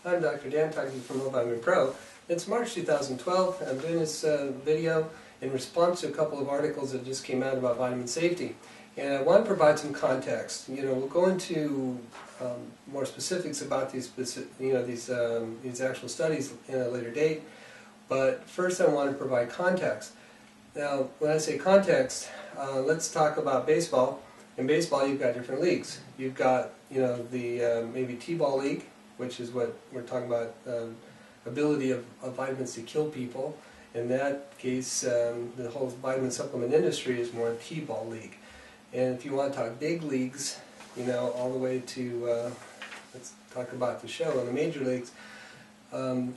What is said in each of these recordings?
I'm Dr. Dan talking from Vitamin Pro. It's March 2012. I'm doing this video in response to a couple of articles that just came out about vitamin safety. And I want to provide some context. We'll go into more specifics about these actual studies in a later date. But first I want to provide context. Now, when I say context, let's talk about baseball. In baseball, you've got different leagues. You've got, the maybe T-ball league, which is what we're talking about, ability of vitamins to kill people. In that case, the whole vitamin supplement industry is more a T-ball league. And if you want to talk big leagues, all the way to, let's talk about the show in the major leagues,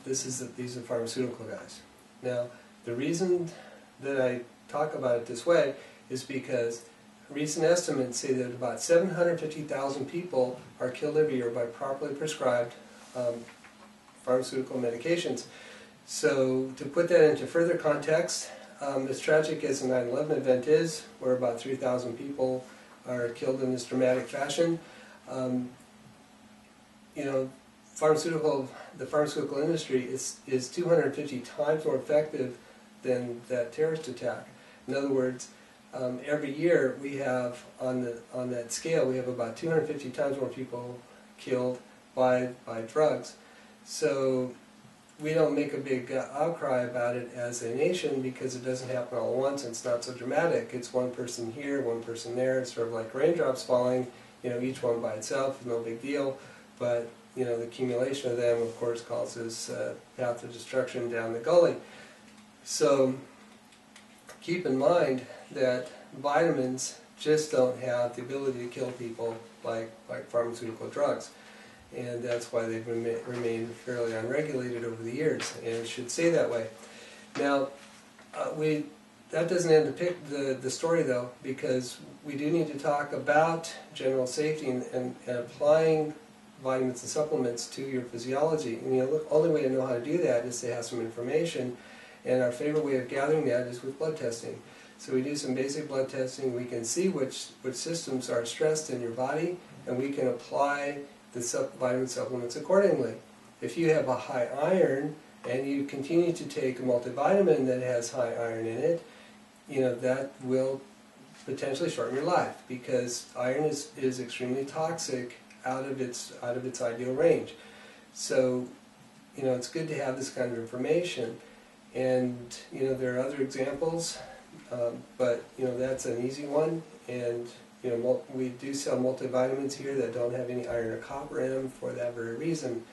these are pharmaceutical guys. Now, the reason that I talk about it this way is because recent estimates say that about 750,000 people are killed every year by properly prescribed pharmaceutical medications. So to put that into further context, as tragic as the 9/11 event is, where about 3,000 people are killed in this dramatic fashion, the pharmaceutical industry is 250 times more effective than that terrorist attack. In other words, every year we have, on that scale, we have about 250 times more people killed by drugs. So we don't make a big outcry about it as a nation because it doesn't happen all at once and it's not so dramatic. It's one person here, one person there. It's sort of like raindrops falling, each one by itself, no big deal. But the accumulation of them, of course, causes path of destruction down the gully. So keep in mind that vitamins just don't have the ability to kill people like pharmaceutical drugs. And that's why they've remained fairly unregulated over the years, and it should stay that way. Now, that doesn't end the story, though, because we do need to talk about general safety and applying vitamins and supplements to your physiology. And the only way to know how to do that is to have some information, and our favorite way of gathering that is with blood testing. So we do some basic blood testing. We can see which systems are stressed in your body, and we can apply the vitamin supplements accordingly. If you have a high iron and you continue to take a multivitamin that has high iron in it, that will potentially shorten your life because iron is extremely toxic out of its ideal range. So it's good to have this kind of information. And there are other examples, but that's an easy one. And we do sell multivitamins here that don't have any iron or copper in them for that very reason,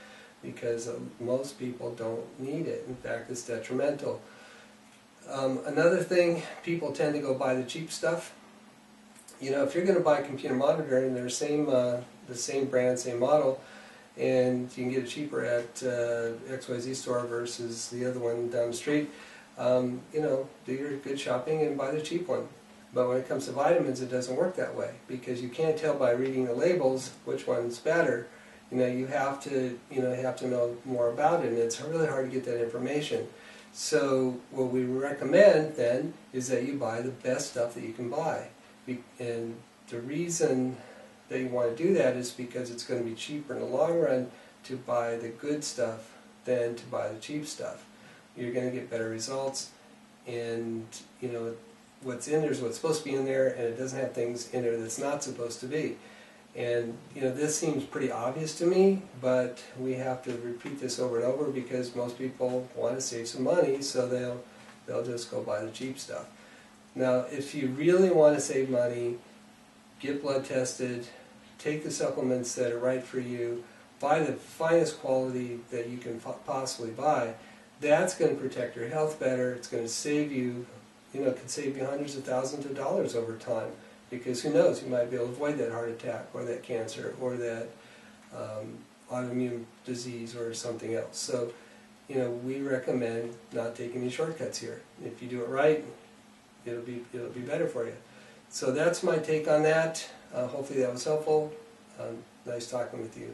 because most people don't need it. In fact, it's detrimental. Another thing, people tend to go buy the cheap stuff. If you're going to buy a computer monitor and they're the same brand, same model, and you can get it cheaper at XYZ store versus the other one down the street, do your good shopping and buy the cheap one. But when it comes to vitamins, it doesn't work that way because you can't tell by reading the labels which one's better. You have to know more about it, and it's really hard to get that information. So what we recommend then is that you buy the best stuff that you can buy. And the reason that you want to do that is because it's going to be cheaper in the long run to buy the good stuff than to buy the cheap stuff. You're going to get better results, and what's in there is what's supposed to be in there, and it doesn't have things in there that's not supposed to be. And this seems pretty obvious to me, but we have to repeat this over and over because most people want to save some money, so they'll just go buy the cheap stuff. Now, if you really want to save money, get blood tested, take the supplements that are right for you, buy the finest quality that you can possibly buy. That's going to protect your health better. It's going to save you, it can save you hundreds of thousands of dollars over time, because who knows, you might be able to avoid that heart attack or that cancer or that autoimmune disease or something else. So, we recommend not taking any shortcuts here. If you do it right, it'll be better for you. So that's my take on that. Hopefully that was helpful. Nice talking with you.